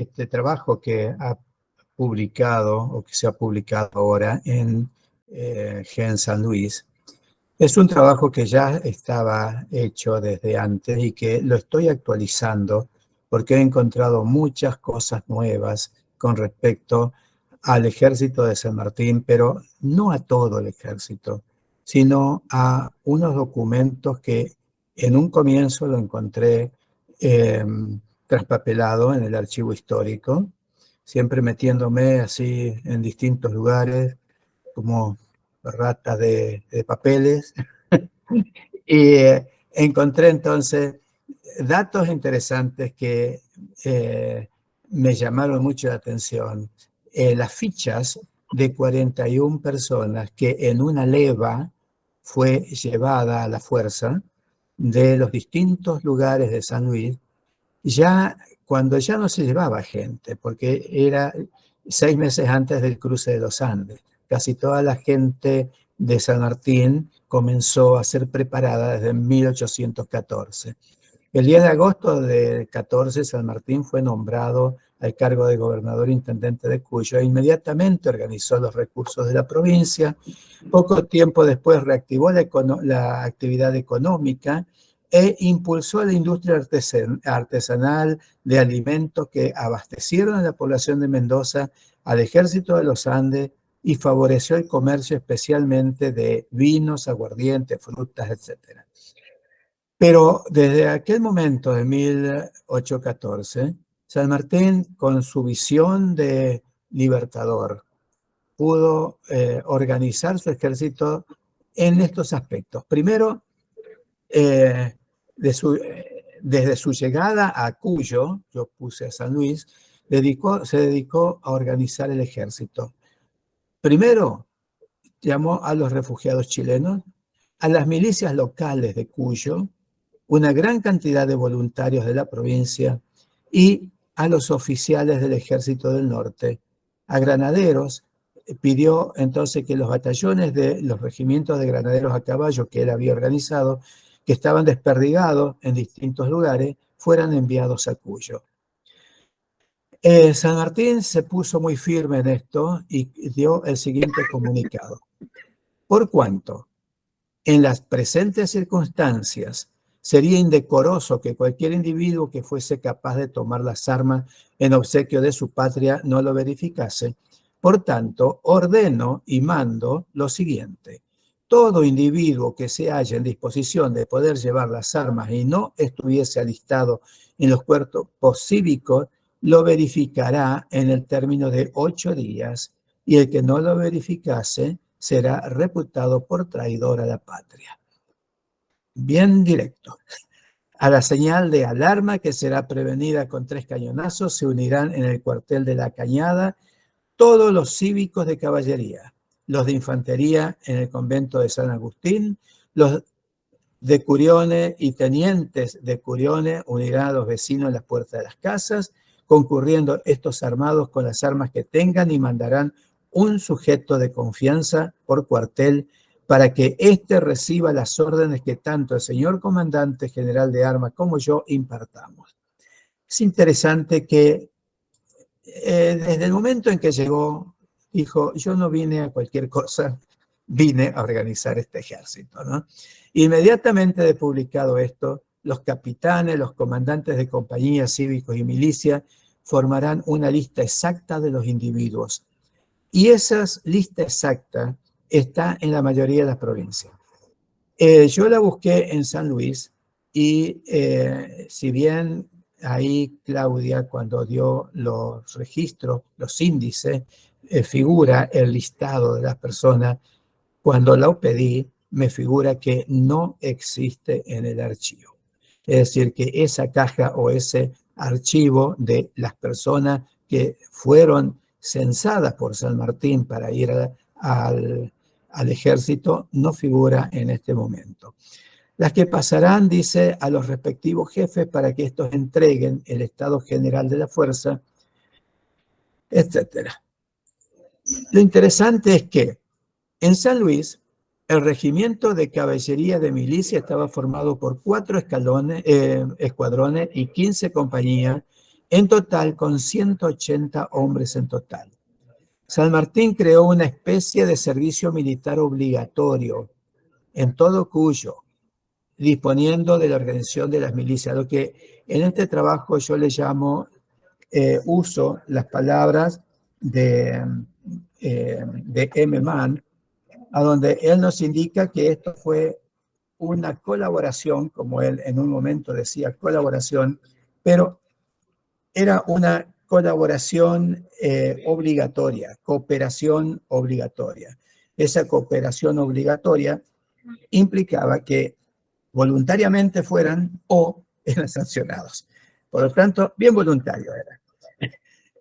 este trabajo que ha publicado o que se ha publicado ahora en Gen San Luis es un trabajo que ya estaba hecho desde antes y que lo estoy actualizando porque he encontrado muchas cosas nuevas con respecto al ejército de San Martín, pero no a todo el ejército, sino a unos documentos que en un comienzo lo encontré eh, traspapelado en el archivo histórico, siempre metiéndome así en distintos lugares como rata de papeles. Y encontré entonces datos interesantes que me llamaron mucho la atención. Las fichas de 41 personas que en una leva fue llevada a la fuerza de los distintos lugares de San Luis, ya cuando ya no se llevaba gente, porque era 6 meses antes del cruce de los Andes. Casi toda la gente de San Martín comenzó a ser preparada desde 1814. El 10 de agosto de 14, San Martín fue nombrado al cargo de gobernador intendente de Cuyo e inmediatamente organizó los recursos de la provincia. Poco tiempo después reactivó la actividad económica e impulsó la industria artesanal de alimentos que abastecieron a la población de Mendoza, al ejército de los Andes y favoreció el comercio especialmente de vinos, aguardientes, frutas, etc. Pero desde aquel momento de 1814, San Martín, con su visión de libertador, pudo organizar su ejército en estos aspectos. Primero, eh, desde su llegada a Cuyo, yo puse a San Luis, se dedicó a organizar el ejército. Primero, llamó a los refugiados chilenos, a las milicias locales de Cuyo, una gran cantidad de voluntarios de la provincia y a los oficiales del Ejército del Norte. A granaderos, pidió entonces que los batallones de los regimientos de granaderos a caballo que él había organizado, que estaban desperdigados en distintos lugares, fueran enviados a Cuyo. San Martín se puso muy firme en esto y dio el siguiente comunicado. Por cuanto en las presentes circunstancias sería indecoroso que cualquier individuo que fuese capaz de tomar las armas en obsequio de su patria no lo verificase. Por tanto, ordeno y mando lo siguiente. Todo individuo que se halla en disposición de poder llevar las armas y no estuviese alistado en los cuerpos cívicos, lo verificará en el término de 8 días, y el que no lo verificase será reputado por traidor a la patria. Bien directo. A la señal de alarma que será prevenida con 3 cañonazos, se unirán en el cuartel de la Cañada todos los cívicos de caballería, los de infantería en el convento de San Agustín, los de Curiones y tenientes de Curiones unirán a los vecinos en las puertas de las casas, concurriendo estos armados con las armas que tengan y mandarán un sujeto de confianza por cuartel para que éste reciba las órdenes que tanto el señor comandante general de armas como yo impartamos. Es interesante que desde el momento en que llegó, dijo, yo no vine a cualquier cosa, vine a organizar este ejército, ¿no? Inmediatamente de publicado esto, los capitanes, los comandantes de compañías, cívicos y milicia formarán una lista exacta de los individuos. Y esa lista exacta está en la mayoría de las provincias. Yo la busqué en San Luis y si bien ahí Claudia, cuando dio los registros, los índices, figura el listado de las personas, cuando lo pedí, me figura que no existe en el archivo. Es decir, que esa caja o ese archivo de las personas que fueron censadas por San Martín para ir al ejército no figura en este momento. Las que pasarán, dice, a los respectivos jefes para que estos entreguen el estado general de la fuerza, etc. Lo interesante es que en San Luis, el regimiento de caballería de milicia estaba formado por 4 escuadrones y 15 compañías en total con 180 hombres en total. San Martín creó una especie de servicio militar obligatorio en todo Cuyo, disponiendo de la organización de las milicias, lo que en este trabajo yo le llamo, uso las palabras de M. Mann, a donde él nos indica que esto fue una colaboración, como él en un momento decía colaboración, pero era una colaboración obligatoria, cooperación obligatoria. Esa cooperación obligatoria implicaba que voluntariamente fueran o eran sancionados. Por lo tanto, bien voluntario era.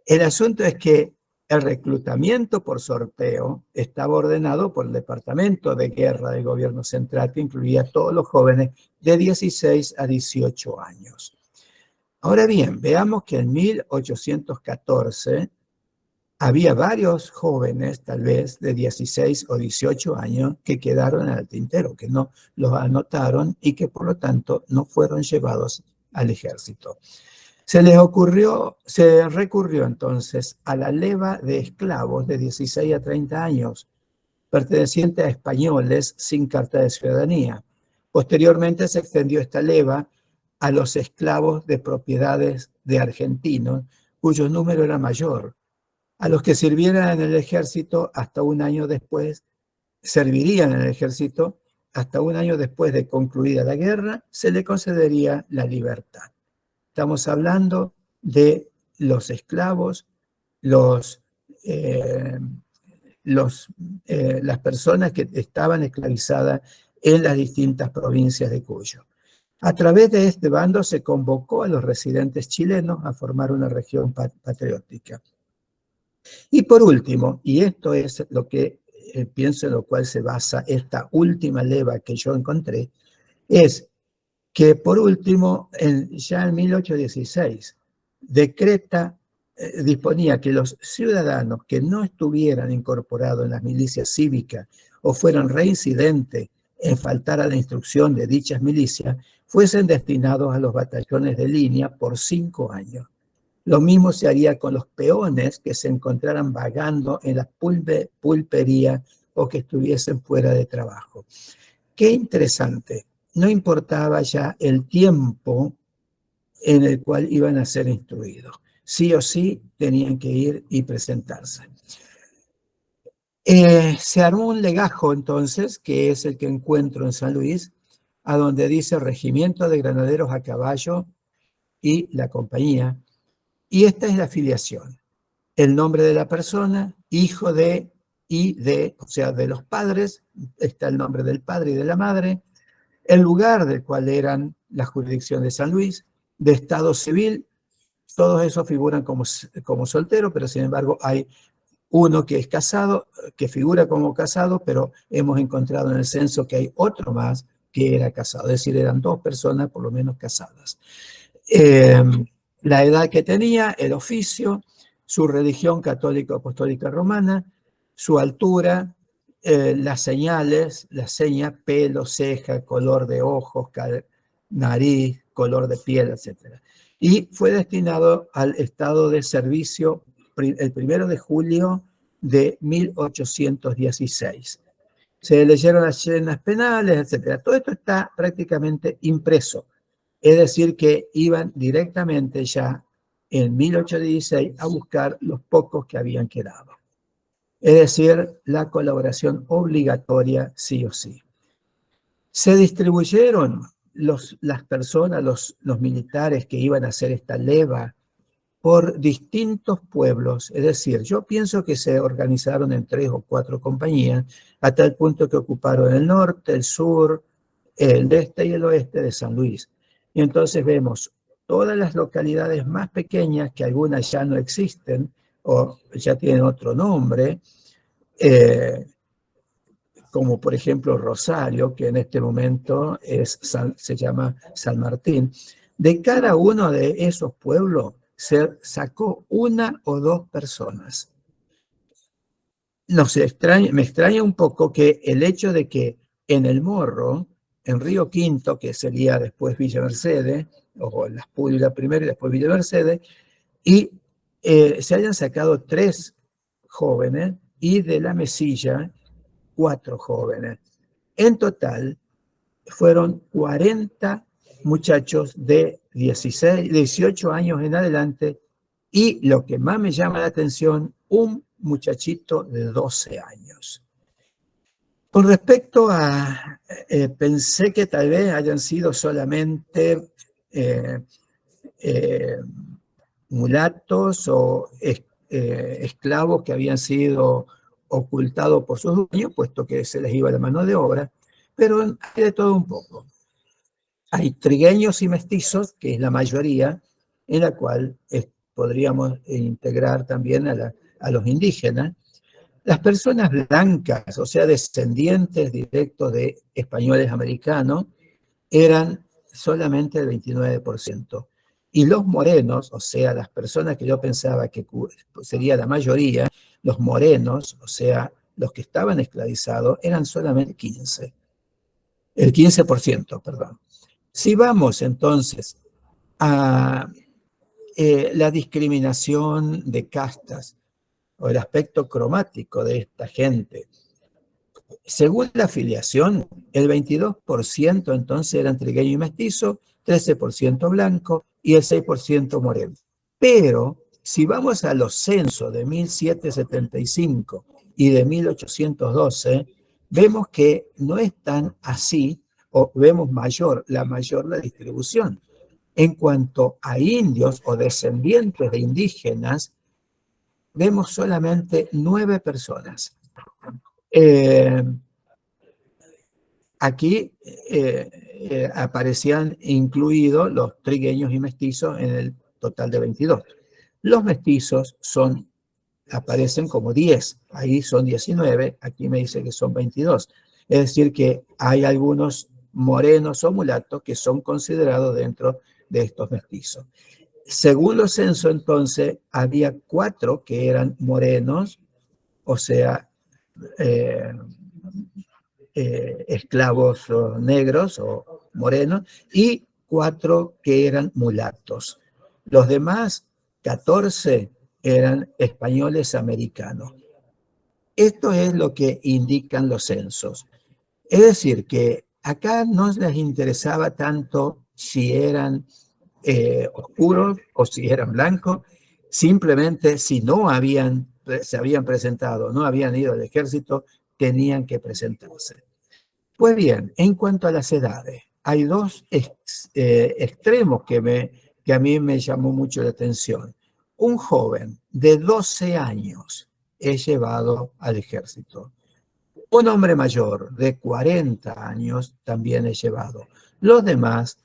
El asunto es que el reclutamiento por sorteo estaba ordenado por el Departamento de Guerra del Gobierno Central, que incluía a todos los jóvenes de 16 a 18 años. Ahora bien, veamos que en 1814 había varios jóvenes, tal vez de 16 o 18 años, que quedaron en el tintero, que no los anotaron y que por lo tanto no fueron llevados al ejército. Se recurrió entonces a la leva de esclavos de 16 a 30 años, pertenecientes a españoles sin carta de ciudadanía. Posteriormente se extendió esta leva a los esclavos de propiedades de argentinos, cuyo número era mayor. A los que sirvieran en el ejército hasta un año después, servirían en el ejército hasta un año después de concluida la guerra, se le concedería la libertad. Estamos hablando de los esclavos, las personas que estaban esclavizadas en las distintas provincias de Cuyo. A través de este bando se convocó a los residentes chilenos a formar una región patriótica. Y por último, y esto es lo que pienso en lo cual se basa esta última leva que yo encontré, es que por último, ya en 1816, disponía que los ciudadanos que no estuvieran incorporados en las milicias cívicas o fueran reincidentes en faltar a la instrucción de dichas milicias, fuesen destinados a los batallones de línea por 5 años. Lo mismo se haría con los peones que se encontraran vagando en las pulperías o que estuviesen fuera de trabajo. Qué interesante. No importaba ya el tiempo en el cual iban a ser instruidos. Sí o sí tenían que ir y presentarse. Se armó un legajo entonces, que es el que encuentro en San Luis, a donde dice Regimiento de Granaderos a Caballo y la compañía. Y esta es la afiliación. El nombre de la persona, hijo de y de, o sea, de los padres, está el nombre del padre y de la madre, el lugar del cual eran la jurisdicción de San Luis, de estado civil, todos esos figuran como soltero, pero sin embargo hay uno que es casado, que figura como casado, pero hemos encontrado en el censo que hay otro más que era casado, es decir, eran 2 personas por lo menos casadas. La edad que tenía, el oficio, su religión católica apostólica romana, su altura, las señales, la seña, pelo, ceja, color de ojos, nariz, color de piel, etc. Y fue destinado al estado de servicio el 1 de julio de 1816. Se leyeron las llenas penales, etc. Todo esto está prácticamente impreso. Es decir, que iban directamente ya en 1816 a buscar los pocos que habían quedado. Es decir, la colaboración obligatoria sí o sí. Se distribuyeron las personas, los militares que iban a hacer esta leva por distintos pueblos. Es decir, yo pienso que se organizaron en 3 o 4 compañías, a tal punto que ocuparon el norte, el sur, el este y el oeste de San Luis. Y entonces vemos todas las localidades más pequeñas, que algunas ya no existen o ya tienen otro nombre, como por ejemplo Rosario, que en este momento se llama San Martín. De cada uno de esos pueblos se sacó 1 o 2 personas. Me extraña un poco que el hecho de que en El Morro, en Río Quinto, que sería después Villa Mercedes, o Las Pulgas primero y después Villa Mercedes, y se hayan sacado 3 jóvenes y de la mesilla 4 jóvenes. En total fueron 40 muchachos de 18 años en adelante y lo que más me llama la atención, un muchachito de 12 años. Con respecto a, pensé que tal vez hayan sido solamente mulatos o esclavos que habían sido ocultados por sus dueños, puesto que se les iba la mano de obra, pero hay de todo un poco. Hay trigueños y mestizos, que es la mayoría, en la cual podríamos integrar también a los indígenas. Las personas blancas, o sea, descendientes directos de españoles americanos, eran solamente el 29%. Y los morenos, o sea, las personas que yo pensaba que sería la mayoría, los morenos, o sea, los que estaban esclavizados, eran solamente el 15%, perdón. Si vamos entonces a la discriminación de castas o el aspecto cromático de esta gente, según la afiliación, el 22% entonces eran trigueño y mestizo, 13% blanco y el 6% moreno. Pero si vamos a los censos de 1775 y de 1812, vemos que no es tan así, o vemos la mayor distribución. En cuanto a indios o descendientes de indígenas, vemos solamente 9 personas. Aquí aparecían incluidos los trigueños y mestizos en el total de 22. Los mestizos aparecen como 10, ahí son 19, aquí me dice que son 22. Es decir, que hay algunos morenos o mulatos que son considerados dentro de estos mestizos. Según los censos, entonces, había 4 que eran morenos, o sea, esclavos negros o morenos, y 4 que eran mulatos. Los demás, 14, eran españoles americanos. Esto es lo que indican los censos. Es decir, que acá no les interesaba tanto si eran oscuros o si eran blancos, simplemente si no se habían presentado, no habían ido al ejército, tenían que presentarse. Pues bien, en cuanto a las edades, hay 2 extremos que a mí me llamó mucho la atención. Un joven de 12 años es llevado al ejército. Un hombre mayor de 40 años también es llevado. Los demás,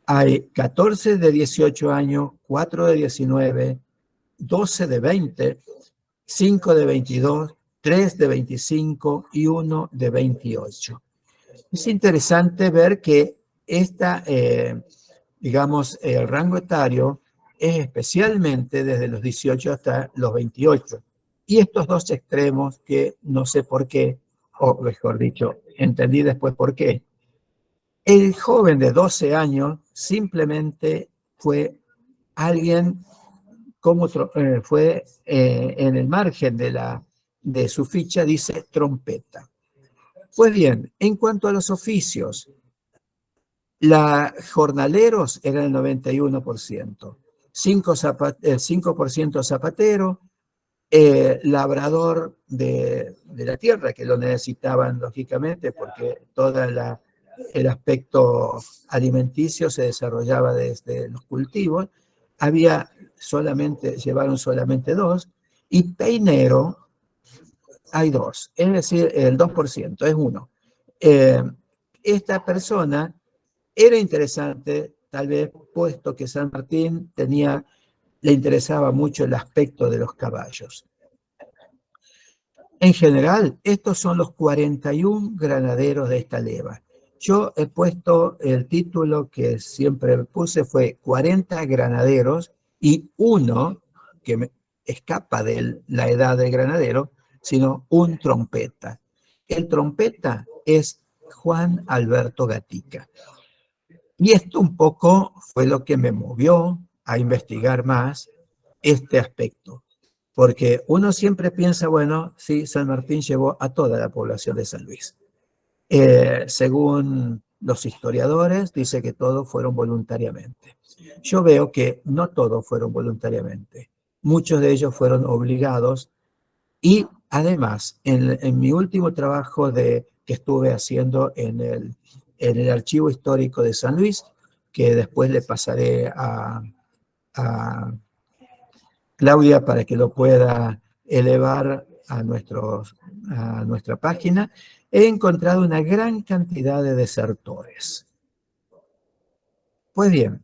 hay 14 de 18 años, 4 de 19, 12 de 20, 5 de 22, 3 de 25 y 1 de 28. Es interesante ver que digamos, el rango etario es especialmente desde los 18 hasta los 28. Y estos 2 extremos que no sé por qué, o mejor dicho, entendí después por qué. El joven de 12 años simplemente fue alguien como fue en el margen de su ficha, dice trompeta. Pues bien, en cuanto a los oficios, jornaleros eran el 91%, 5% zapatero, labrador de la tierra, que lo necesitaban lógicamente porque todo el aspecto alimenticio se desarrollaba desde los cultivos. Llevaron solamente 2, y peinero hay 2, es decir, el 2%, es 1. Esta persona era interesante, tal vez, puesto que San Martín le interesaba mucho el aspecto de los caballos. En general, estos son los 41 granaderos de esta leva. Yo he puesto el título que siempre puse, fue 40 granaderos y uno que me escapa de la edad del granadero, sino un trompeta. El trompeta es Juan Alberto Gatica. Y esto un poco fue lo que me movió a investigar más, este aspecto. Porque uno siempre piensa, bueno, sí, San Martín llevó a toda la población de San Luis. Según los historiadores, dice que todos fueron voluntariamente. Yo veo que no todos fueron voluntariamente. Muchos de ellos fueron obligados y además, en mi último trabajo que estuve haciendo en el Archivo Histórico de San Luis, que después le pasaré a Claudia para que lo pueda elevar a nuestra página, he encontrado una gran cantidad de desertores. Pues bien,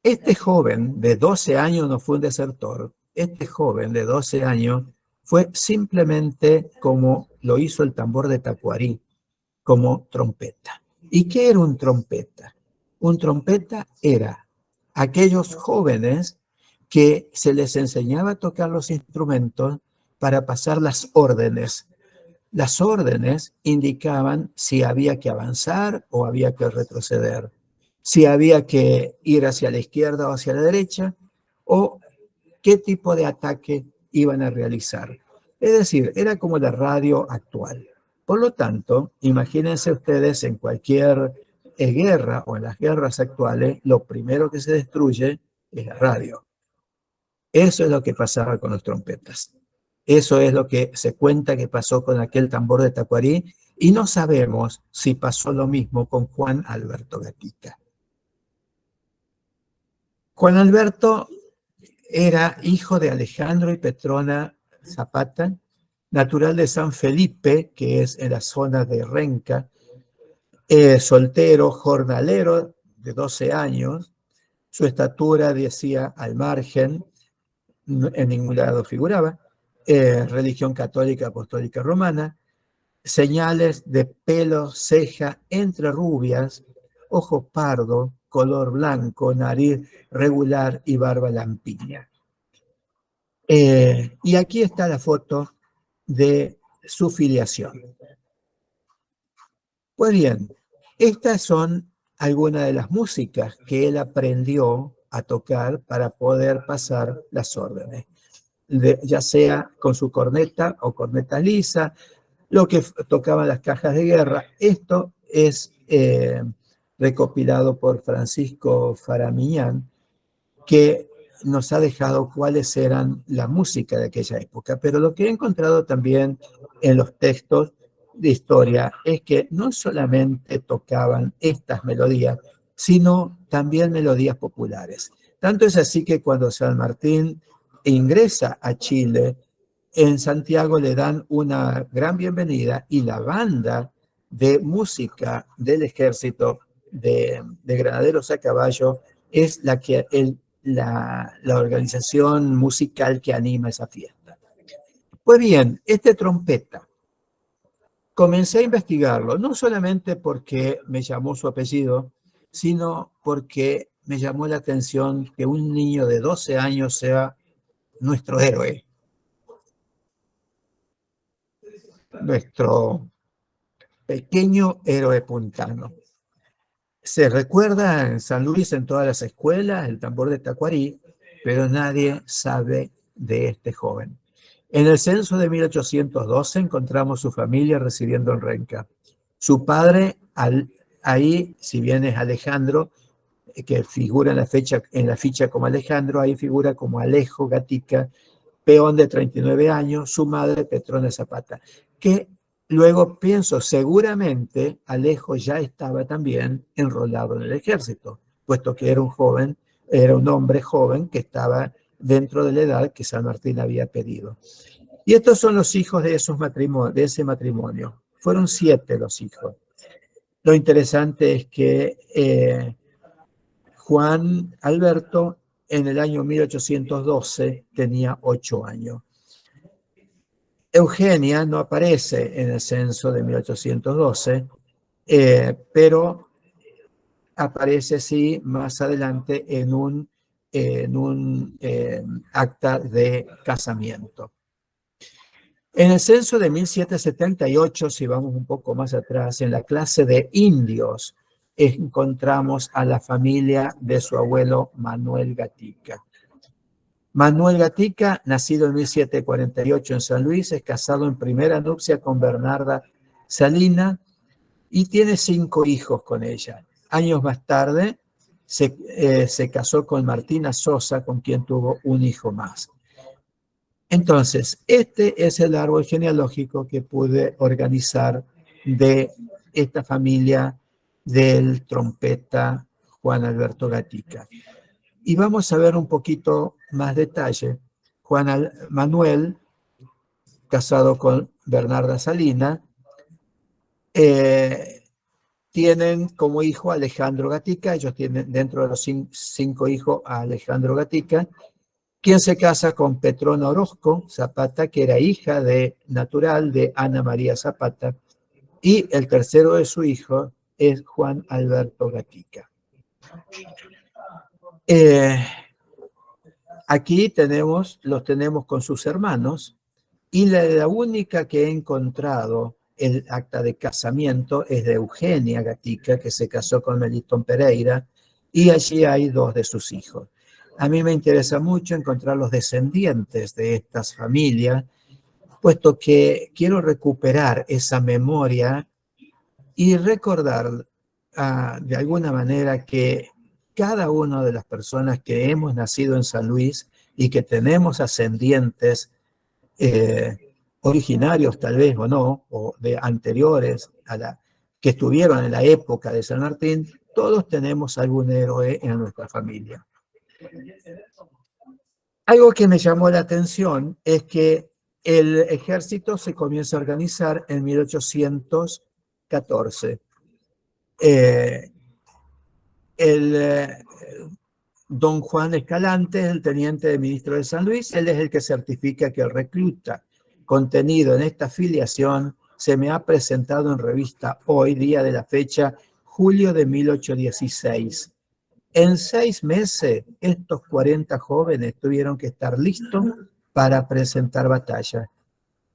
este joven de 12 años no fue un desertor, este joven de 12 años fue simplemente como lo hizo el tambor de Tacuarí, como trompeta. ¿Y qué era un trompeta? Un trompeta era aquellos jóvenes que se les enseñaba a tocar los instrumentos para pasar las órdenes. Las órdenes indicaban si había que avanzar o había que retroceder, si había que ir hacia la izquierda o hacia la derecha, o qué tipo de ataque iban a realizar. Es decir, era como la radio actual. Por lo tanto, imagínense ustedes en cualquier guerra o en las guerras actuales, lo primero que se destruye es la radio. Eso es lo que pasaba con los trompetas. Eso es lo que se cuenta que pasó con aquel tambor de Tacuarí y no sabemos si pasó lo mismo con Juan Alberto Gatica. Juan Alberto era hijo de Alejandro y Petrona Zapata, natural de San Felipe, que es en la zona de Renca, soltero, jornalero de 12 años, su estatura decía al margen, en ningún lado figuraba, religión católica apostólica romana, señales de pelo, ceja entre rubias, ojo pardo, color blanco, nariz regular y barba lampiña. Y aquí está la foto de su filiación. Pues bien, estas son algunas de las músicas que él aprendió a tocar para poder pasar las órdenes, ya sea con su corneta o corneta lisa, lo que tocaban las cajas de guerra. Esto es recopilado por Francisco Faramiñán, que nos ha dejado cuáles eran la música de aquella época. Pero lo que he encontrado también en los textos de historia es que no solamente tocaban estas melodías, sino también melodías populares. Tanto es así que cuando San Martín ingresa a Chile, en Santiago le dan una gran bienvenida y la banda de música del ejército de granaderos a caballo es la organización musical que anima esa fiesta. Pues bien, este trompeta, comencé a investigarlo, no solamente porque me llamó su apellido, sino porque me llamó la atención que un niño de 12 años sea nuestro héroe, nuestro pequeño héroe puntano. Se recuerda en San Luis, en todas las escuelas, el tambor de Tacuarí, pero nadie sabe de este joven. En el censo de 1812 encontramos su familia residiendo en Renca. Su padre, ahí, si bien es Alejandro, que figura en la ficha como Alejandro, ahí figura como Alejo Gatica, peón de 39 años, su madre Petrona Zapata, que luego pienso, seguramente Alejo ya estaba también enrolado en el ejército, puesto que era un hombre joven que estaba dentro de la edad que San Martín había pedido. Y estos son los hijos de ese matrimonio. Fueron 7 los hijos. Lo interesante es que Juan Alberto en el año 1812 tenía 8 años. Eugenia no aparece en el censo de 1812, pero aparece sí más adelante en un acta de casamiento. En el censo de 1778, si vamos un poco más atrás, en la clase de indios, encontramos a la familia de su abuelo Manuel Gatica. Manuel Gatica, nacido en 1748 en San Luis, es casado en primera nupcia con Bernarda Salina y tiene 5 hijos con ella. Años más tarde se casó con Martina Sosa, con quien tuvo un hijo más. Entonces, este es el árbol genealógico que pude organizar de esta familia del trompeta Juan Alberto Gatica. Y vamos a ver un poquito más detalle. Manuel, casado con Bernarda Salina, tienen como hijo a Alejandro Gatica. Ellos tienen dentro de los 5 hijos a Alejandro Gatica, quien se casa con Petrona Orozco Zapata, que era hija natural de Ana María Zapata, y el tercero de su hijo es Juan Alberto Gatica. Aquí los tenemos con sus hermanos, y la única que he encontrado el acta de casamiento es de Eugenia Gatica, que se casó con Melitón Pereira, y allí hay 2 de sus hijos. A mí me interesa mucho encontrar los descendientes de estas familias, puesto que quiero recuperar esa memoria y recordar de alguna manera que cada una de las personas que hemos nacido en San Luis y que tenemos ascendientes originarios tal vez o no, o de anteriores que estuvieron en la época de San Martín, todos tenemos algún héroe en nuestra familia. Algo que me llamó la atención es que el ejército se comienza a organizar en 1814. Don Juan Escalante, el teniente de ministro de San Luis, él es el que certifica que el recluta contenido en esta filiación se me ha presentado en revista hoy, día de la fecha, julio de 1816. En 6 meses, estos 40 jóvenes tuvieron que estar listos para presentar batalla.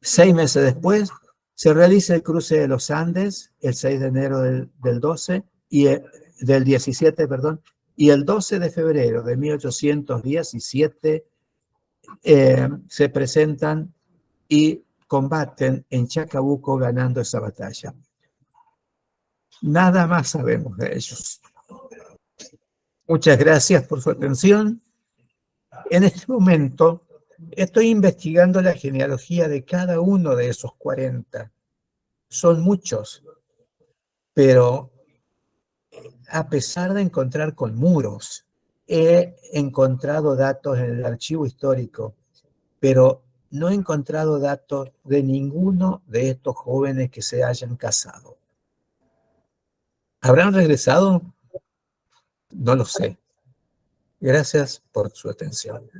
6 meses después, se realiza el cruce de los Andes, el 6 de enero del 12, del 17, perdón, y el 12 de febrero de 1817 se presentan y combaten en Chacabuco, ganando esa batalla. Nada más sabemos de ellos. Muchas gracias por su atención. En este momento estoy investigando la genealogía de cada uno de esos 40. Son muchos, pero a pesar de encontrar con muros, he encontrado datos en el archivo histórico, pero no he encontrado datos de ninguno de estos jóvenes que se hayan casado. ¿Habrán regresado? No lo sé. Gracias por su atención.